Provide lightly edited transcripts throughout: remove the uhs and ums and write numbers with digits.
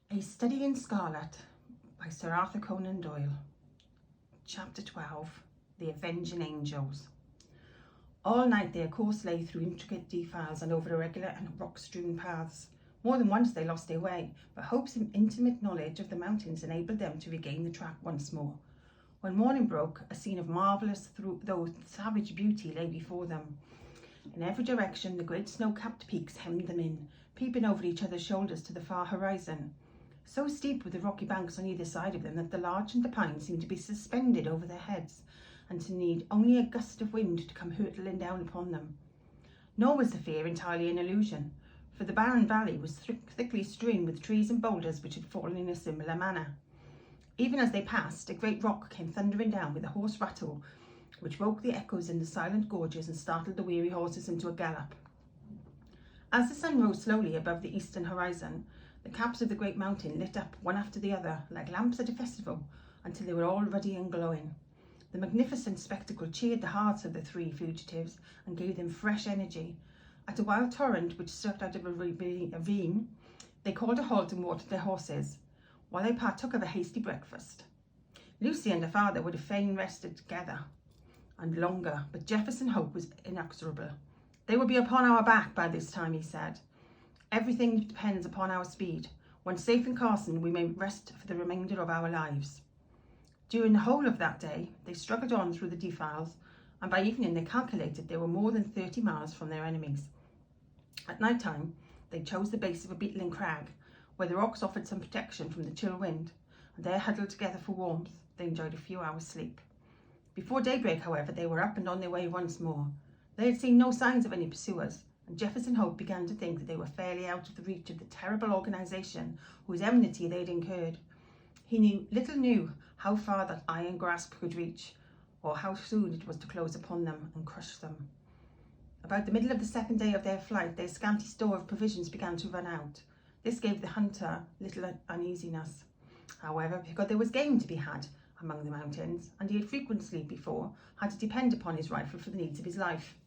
A Study in Scarlet by Sir Arthur Conan Doyle. Chapter 12. The Avenging Angels. All night their course lay through intricate defiles and over irregular and rock-strewn paths. More than once they lost their way, but Hope's intimate knowledge of the mountains enabled them to regain the track once more. When morning broke, a scene of marvellous though savage beauty lay before them. In every direction the great snow-capped peaks hemmed them in, peeping over each other's shoulders to the far horizon. So steep were the rocky banks on either side of them that the larch and the pine seemed to be suspended over their heads, and to need only a gust of wind to come hurtling down upon them. Nor was the fear entirely an illusion, for the barren valley was thickly strewn with trees and boulders which had fallen in a similar manner. Even as they passed, a great rock came thundering down with a hoarse rattle, which woke the echoes in the silent gorges and startled the weary horses into a gallop. As the sun rose slowly above the eastern horizon, the caps of the great mountain lit up one after the other like lamps at a festival until they were all ruddy and glowing. The magnificent spectacle cheered the hearts of the three fugitives and gave them fresh energy. At a wild torrent which sucked out of a ravine, they called a halt and watered their horses, while they partook of a hasty breakfast. Lucy and her father would have fain rested together and longer, but Jefferson Hope was inexorable. "They will be upon our back by this time," he said. "Everything depends upon our speed. When safe in Carson, we may rest for the remainder of our lives." During the whole of that day, they struggled on through the defiles, and by evening they calculated they were more than 30 miles from their enemies. At night time, they chose the base of a beetling crag, where the rocks offered some protection from the chill wind, and there huddled together for warmth, they enjoyed a few hours' sleep. Before daybreak, however, they were up and on their way once more. They had seen no signs of any pursuers, and Jefferson Hope began to think that they were fairly out of the reach of the terrible organisation whose enmity they had incurred. He little knew how far that iron grasp could reach, or how soon it was to close upon them and crush them. About the middle of the second day of their flight, their scanty store of provisions began to run out. This gave the hunter little uneasiness, however, because there was game to be had among the mountains, and he had frequently before had to depend upon his rifle for the needs of his life.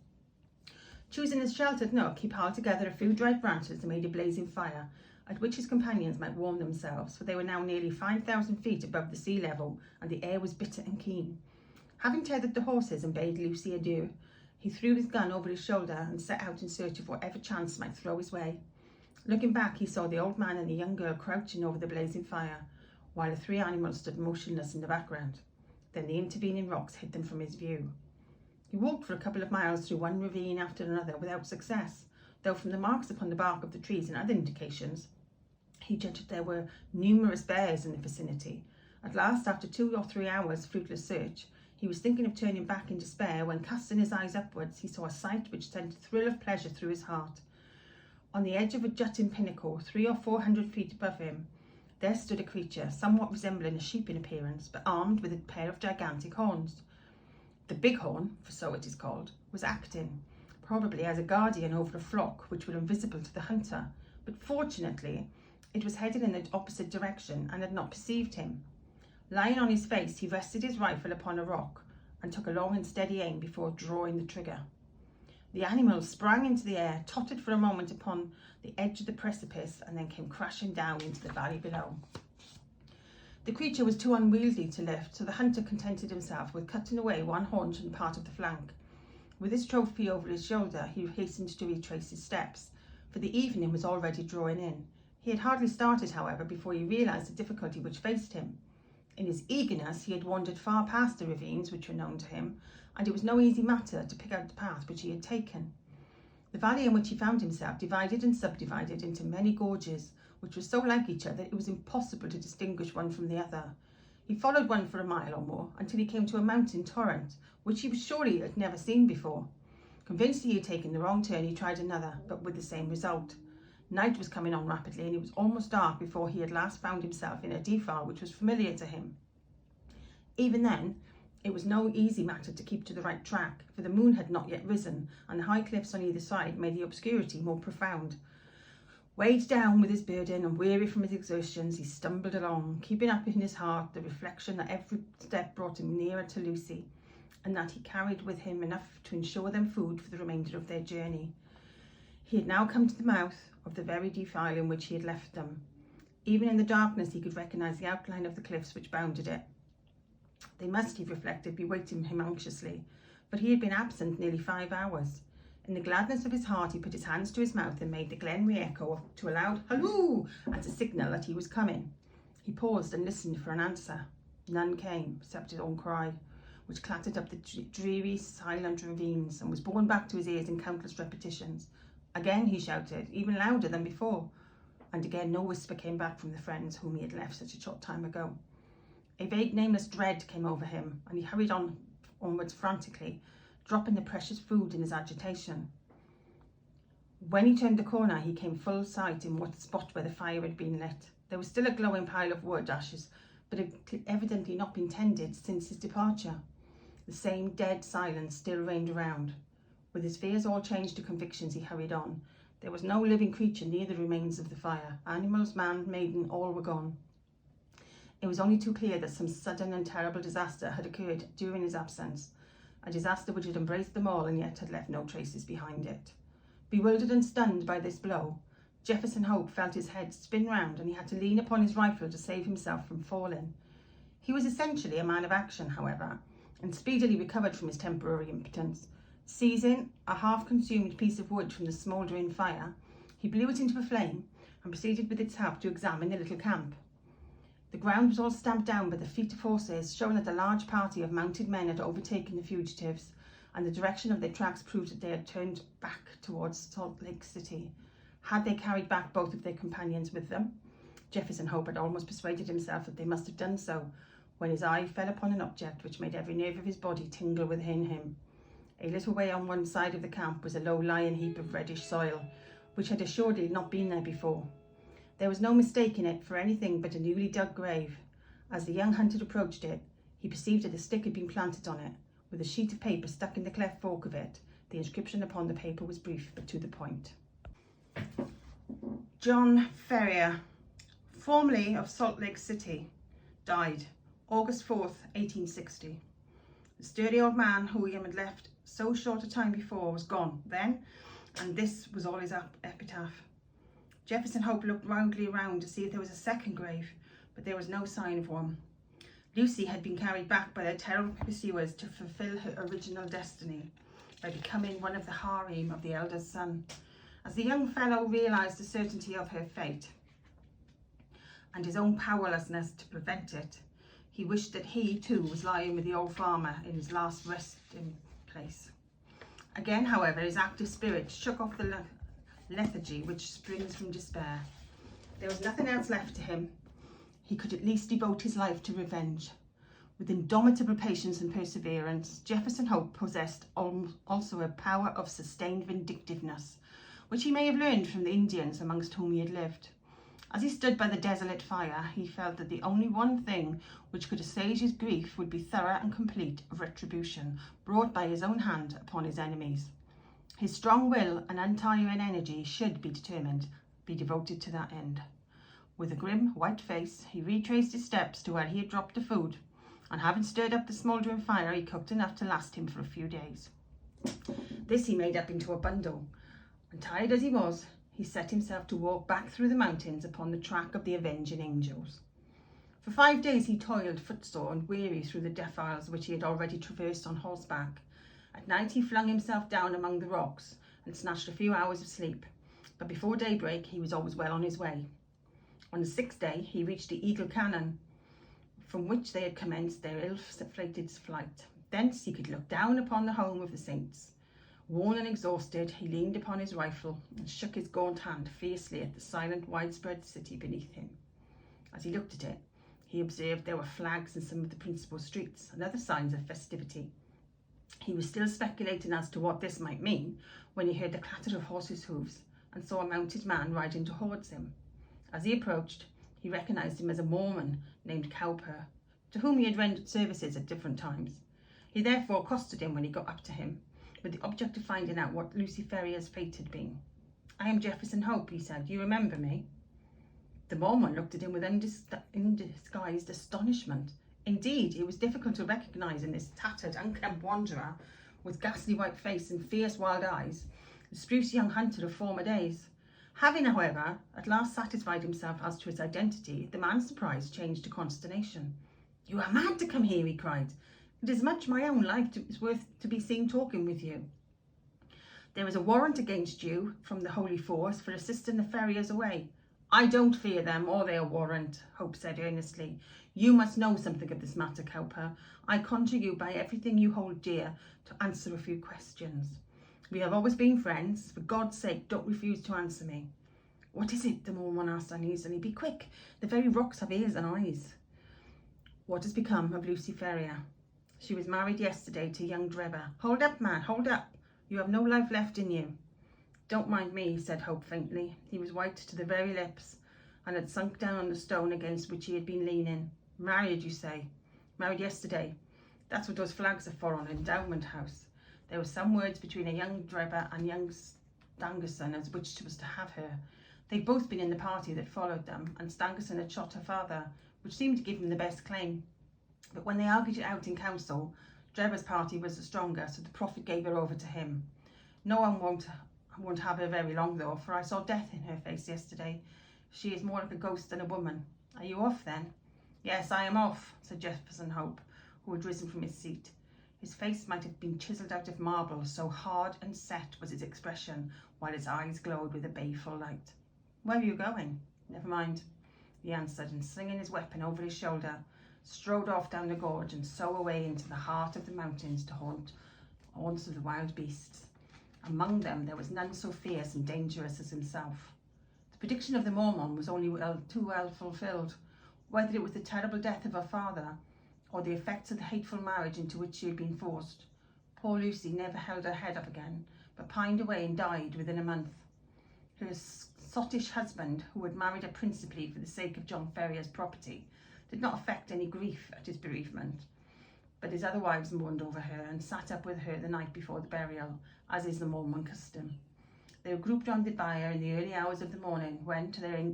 Choosing a sheltered nook, he piled together a few dried branches and made a blazing fire, at which his companions might warm themselves, for they were now nearly 5,000 feet above the sea level, and the air was bitter and keen. Having tethered the horses and bade Lucy adieu, he threw his gun over his shoulder and set out in search of whatever chance might throw his way. Looking back, he saw the old man and the young girl crouching over the blazing fire, while the three animals stood motionless in the background. Then the intervening rocks hid them from his view. He walked for a couple of miles through one ravine after another without success, though from the marks upon the bark of the trees and other indications, he judged there were numerous bears in the vicinity. At last, after 2 or 3 hours' fruitless search, he was thinking of turning back in despair when, casting his eyes upwards, he saw a sight which sent a thrill of pleasure through his heart. On the edge of a jutting pinnacle, 300 or 400 feet above him, there stood a creature somewhat resembling a sheep in appearance, but armed with a pair of gigantic horns. The bighorn, for so it is called, was acting, probably as a guardian over a flock which were invisible to the hunter, but fortunately it was headed in the opposite direction and had not perceived him. Lying on his face, he rested his rifle upon a rock and took a long and steady aim before drawing the trigger. The animal sprang into the air, tottered for a moment upon the edge of the precipice, and then came crashing down into the valley below. The creature was too unwieldy to lift, so the hunter contented himself with cutting away one haunch and part of the flank. With his trophy over his shoulder, he hastened to retrace his steps, for the evening was already drawing in. He had hardly started, however, before he realised the difficulty which faced him. In his eagerness, he had wandered far past the ravines which were known to him, and it was no easy matter to pick out the path which he had taken. The valley in which he found himself divided and subdivided into many gorges, which were so like each other that it was impossible to distinguish one from the other. He followed one for a mile or more until he came to a mountain torrent, which he was surely had never seen before. Convinced he had taken the wrong turn, he tried another, but with the same result. Night was coming on rapidly, and it was almost dark before he at last found himself in a defile which was familiar to him. Even then, it was no easy matter to keep to the right track, for the moon had not yet risen, and the high cliffs on either side made the obscurity more profound. Weighed down with his burden and weary from his exertions, he stumbled along, keeping up in his heart the reflection that every step brought him nearer to Lucy, and that he carried with him enough to ensure them food for the remainder of their journey. He had now come to the mouth of the very defile in which he had left them. Even in the darkness, he could recognise the outline of the cliffs which bounded it. They must, he reflected, be waiting him anxiously, but he had been absent nearly 5 hours. In the gladness of his heart, he put his hands to his mouth and made the glen re-echo to a loud halloo as a signal that he was coming. He paused and listened for an answer. None came, except his own cry, which clattered up the dreary, silent ravines and was borne back to his ears in countless repetitions. Again he shouted, even louder than before, and again no whisper came back from the friends whom he had left such a short time ago. A vague, nameless dread came over him, and he hurried onwards frantically, dropping the precious food in his agitation. When he turned the corner, he came full sight in what spot where the fire had been lit. There was still a glowing pile of wood ashes, but it had evidently not been tended since his departure. The same dead silence still reigned around. With his fears all changed to convictions, he hurried on. There was no living creature near the remains of the fire. Animals, man, maiden, all were gone. It was only too clear that some sudden and terrible disaster had occurred during his absence, a disaster which had embraced them all and yet had left no traces behind it. Bewildered and stunned by this blow, Jefferson Hope felt his head spin round, and he had to lean upon his rifle to save himself from falling. He was essentially a man of action, however, and speedily recovered from his temporary impotence. Seizing a half-consumed piece of wood from the smouldering fire, he blew it into a flame and proceeded with its help to examine the little camp. The ground was all stamped down by the feet of horses, showing that a large party of mounted men had overtaken the fugitives, and the direction of their tracks proved that they had turned back towards Salt Lake City. Had they carried back both of their companions with them? Jefferson Hope had almost persuaded himself that they must have done so, when his eye fell upon an object which made every nerve of his body tingle within him. A little way on one side of the camp was a low-lying heap of reddish soil, which had assuredly not been there before. There was no mistaking it for anything but a newly dug grave. As the young hunter approached it, he perceived that a stick had been planted on it, with a sheet of paper stuck in the cleft fork of it. The inscription upon the paper was brief but to the point. John Ferrier, formerly of Salt Lake City, died August 4th, 1860. The sturdy old man who William had left so short a time before was gone then, and this was all his epitaph. Jefferson Hope looked roundly around to see if there was a second grave, but there was no sign of one. Lucy had been carried back by their terrible pursuers to fulfill her original destiny by becoming one of the harem of the eldest son. As the young fellow realised the certainty of her fate and his own powerlessness to prevent it, he wished that he too was lying with the old farmer in his last resting place. Again, however, his active spirit shook off the lethargy which springs from despair. There was nothing else left to him. He could at least devote his life to revenge. With indomitable patience and perseverance, Jefferson Hope possessed also a power of sustained vindictiveness, which he may have learned from the Indians amongst whom he had lived. As he stood by the desolate fire, he felt that the only one thing which could assuage his grief would be thorough and complete retribution brought by his own hand upon his enemies. His strong will and untiring energy should be devoted to that end. With a grim, white face, he retraced his steps to where he had dropped the food, and having stirred up the smouldering fire, he cooked enough to last him for a few days. This he made up into a bundle, and tired as he was, he set himself to walk back through the mountains upon the track of the avenging angels. For 5 days he toiled footsore and weary through the defiles which he had already traversed on horseback. At night he flung himself down among the rocks and snatched a few hours of sleep, but before daybreak he was always well on his way. On the 6th day he reached the Eagle Cannon, from which they had commenced their ill-fated flight. Thence he could look down upon the home of the saints. Worn and exhausted, he leaned upon his rifle and shook his gaunt hand fiercely at the silent, widespread city beneath him. As he looked at it, he observed there were flags in some of the principal streets and other signs of festivity. He was still speculating as to what this might mean when he heard the clatter of horses' hoofs and saw a mounted man riding towards him. As he approached, he recognised him as a Mormon named Cowper, to whom he had rendered services at different times. He therefore accosted him when he got up to him, with the object of finding out what Lucy Ferrier's fate had been. "I am Jefferson Hope," he said. "You remember me?" The Mormon looked at him with undisguised astonishment. Indeed, it was difficult to recognise in this tattered, unkempt wanderer, with ghastly white face and fierce wild eyes, the spruce young hunter of former days. Having, however, at last satisfied himself as to his identity, the man's surprise changed to consternation. "You are mad to come here," he cried. "It is much my own life is worth to be seen talking with you. There is a warrant against you from the Holy Force for assisting the ferriers away." "I don't fear them or their warrant," Hope said earnestly. "You must know something of this matter, Cowper. I conjure you by everything you hold dear to answer a few questions. We have always been friends. For God's sake, don't refuse to answer me." "What is it?" the Mormon asked uneasily. "Be quick. The very rocks have ears and eyes." "What has become of Lucy Ferrier?" "She was married yesterday to young Drebber." "Hold up, man, hold up. You have no life left in you." "Don't mind me," said Hope faintly. He was white to the very lips and had sunk down on the stone against which he had been leaning. "Married, you say?" "Married yesterday. That's what those flags are for on Endowment House. There were some words between a young Drebber and young Stangerson as which was to have her. They'd both been in the party that followed them, and Stangerson had shot her father, which seemed to give him the best claim. But when they argued it out in council, Drebber's party was the stronger, so the prophet gave her over to him. No one won't have her very long, though, for I saw death in her face yesterday. She is more like a ghost than a woman. Are you off, then?" "Yes, I am off," said Jefferson Hope, who had risen from his seat. His face might have been chiselled out of marble, so hard and set was his expression, while his eyes glowed with a baleful light. "Where are you going?" "Never mind," he answered, and slinging his weapon over his shoulder, strode off down the gorge and so away into the heart of the mountains to haunts of the wild beasts. Among them there was none so fierce and dangerous as himself. The prediction of the Mormon was only too well fulfilled. Whether it was the terrible death of her father, or the effects of the hateful marriage into which she had been forced, poor Lucy never held her head up again, but pined away and died within a month. Her sottish husband, who had married her principally for the sake of John Ferrier's property, did not affect any grief at his bereavement, but his other wives mourned over her and sat up with her the night before the burial, as is the Mormon custom. They were grouped round the bier in the early hours of the morning, when, to their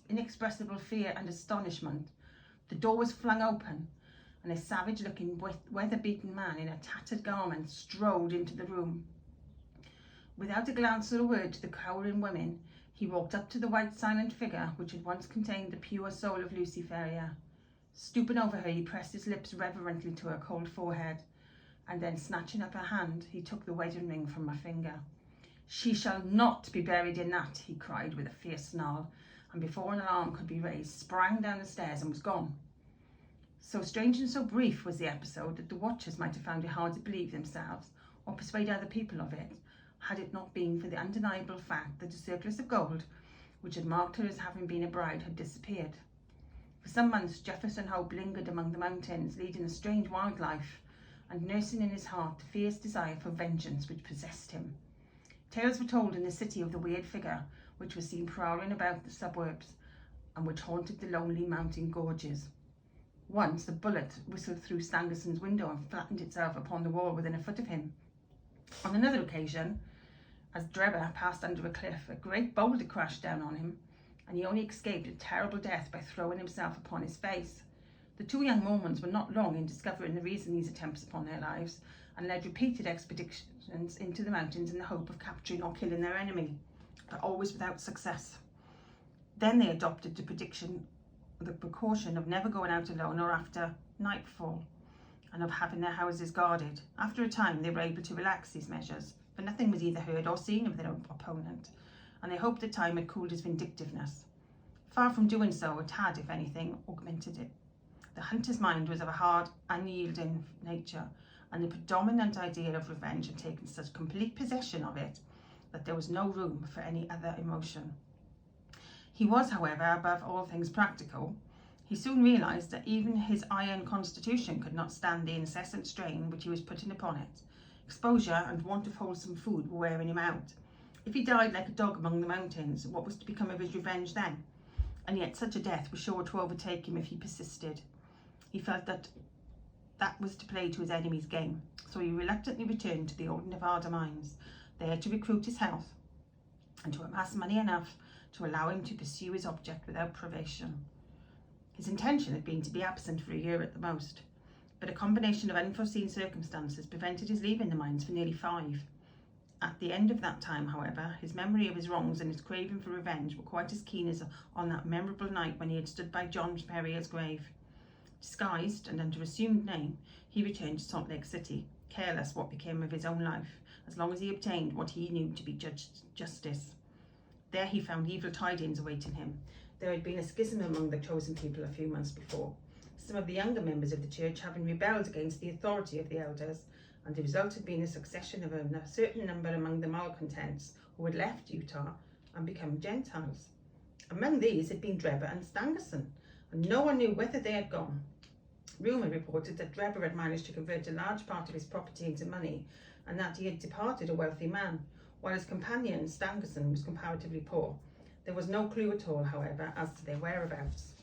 inexpressible fear and astonishment, the door was flung open, and a savage-looking, weather-beaten man in a tattered garment strode into the room. Without a glance or a word to the cowering women, he walked up to the white silent figure which had once contained the pure soul of Lucy Ferrier. Stooping over her, he pressed his lips reverently to her cold forehead, and then, snatching up her hand, he took the wedding ring from her finger. "She shall not be buried in that," he cried with a fierce snarl, and before an alarm could be raised, sprang down the stairs and was gone. So strange and so brief was the episode that the watchers might have found it hard to believe themselves or persuade other people of it, had it not been for the undeniable fact that the surplice of gold, which had marked her as having been a bride, had disappeared. For some months Jefferson Hope lingered among the mountains, leading a strange wild life, and nursing in his heart the fierce desire for vengeance which possessed him. Tales were told in the city of the weird figure which was seen prowling about the suburbs, and which haunted the lonely mountain gorges. Once a bullet whistled through Stangerson's window and flattened itself upon the wall within a foot of him. On another occasion, as Drebber passed under a cliff, a great boulder crashed down on him, and he only escaped a terrible death by throwing himself upon his face. The two young Mormons were not long in discovering the reason these attempts upon their lives, and led repeated expeditions into the mountains in the hope of capturing or killing their enemy, but always without success. Then they adopted the precaution of never going out alone or after nightfall, and of having their houses guarded. After a time they were able to relax these measures, for nothing was either heard or seen of their opponent, and they hoped the time had cooled his vindictiveness. Far from doing so, it had, if anything, augmented it. The hunter's mind was of a hard, unyielding nature, and the predominant idea of revenge had taken such complete possession of it that there was no room for any other emotion. He was, however, above all things practical. He soon realised that even his iron constitution could not stand the incessant strain which he was putting upon it. Exposure and want of wholesome food were wearing him out. If he died like a dog among the mountains, what was to become of his revenge then? And yet such a death was sure to overtake him if he persisted. He felt that was to play to his enemy's game, so he reluctantly returned to the old Nevada mines, there to recruit his health and to amass money enough to allow him to pursue his object without privation. His intention had been to be absent for a year at the most, but a combination of unforeseen circumstances prevented his leaving the mines for nearly 5. At the end of that time, however, his memory of his wrongs and his craving for revenge were quite as keen as on that memorable night when he had stood by John Ferriar's grave. Disguised and under assumed name, he returned to Salt Lake City, careless what became of his own life, as long as he obtained what he knew to be justice. There he found evil tidings awaiting him. There had been a schism among the chosen people a few months before, some of the younger members of the church having rebelled against the authority of the elders, and the result had been a succession of a certain number among the malcontents who had left Utah and become Gentiles. Among these had been Drebber and Stangerson, and no one knew whether they had gone. Rumour reported that Drebber had managed to convert a large part of his property into money, and that he had departed a wealthy man, while his companion Stangerson was comparatively poor. There was no clue at all, however, as to their whereabouts.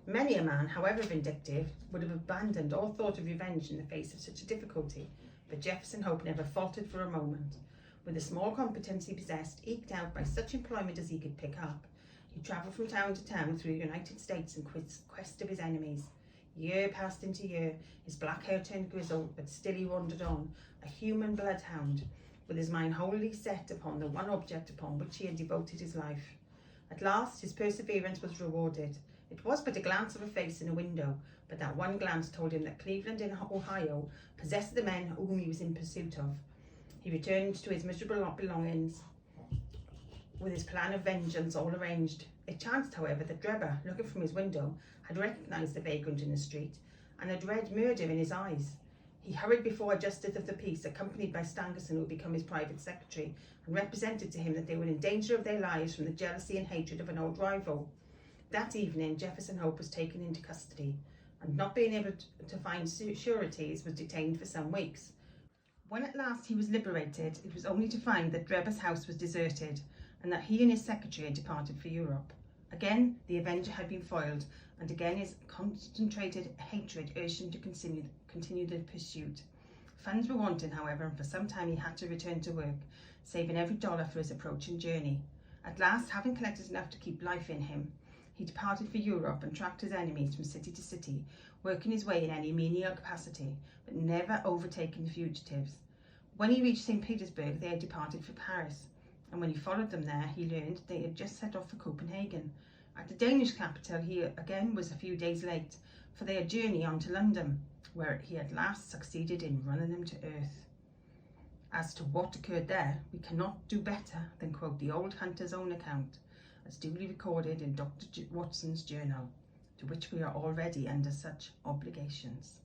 Many a man, however vindictive, would have abandoned all thought of revenge in the face of such a difficulty, but Jefferson Hope never faltered for a moment. With the small competence he possessed, eked out by such employment as he could pick up, he travelled from town to town through the United States in quest of his enemies. Year passed into year, his black hair turned grizzled, but still he wandered on, a human bloodhound, with his mind wholly set upon the one object upon which he had devoted his life. At last his perseverance was rewarded. It was but a glance of a face in a window, but that one glance told him that Cleveland in Ohio possessed the men whom he was in pursuit of. He returned to his miserable belongings with his plan of vengeance all arranged. It chanced, however, that Drebber, looking from his window, had recognised the vagrant in the street, and had read murder in his eyes. He hurried before a justice of the peace, accompanied by Stangerson, who had become his private secretary, and represented to him that they were in danger of their lives from the jealousy and hatred of an old rival. That evening Jefferson Hope was taken into custody, and not being able to find sureties, was detained for some weeks. When at last he was liberated, it was only to find that Drebber's house was deserted, and that he and his secretary had departed for Europe. Again the avenger had been foiled, and again his concentrated hatred urged him to continue the pursuit. Funds were wanting, however, and for some time he had to return to work, saving every dollar for his approaching journey. At last, having collected enough to keep life in him, he departed for Europe and tracked his enemies from city to city, working his way in any menial capacity, but never overtaking the fugitives. When he reached St. Petersburg, they had departed for Paris, and when he followed them there, he learned they had just set off for Copenhagen. At the Danish capital, he again was a few days late, for they had journeyed on to London, where he at last succeeded in running them to earth. As to what occurred there, we cannot do better than quote the old hunter's own account, as duly recorded in Dr. Watson's journal, to which we are already under such obligations.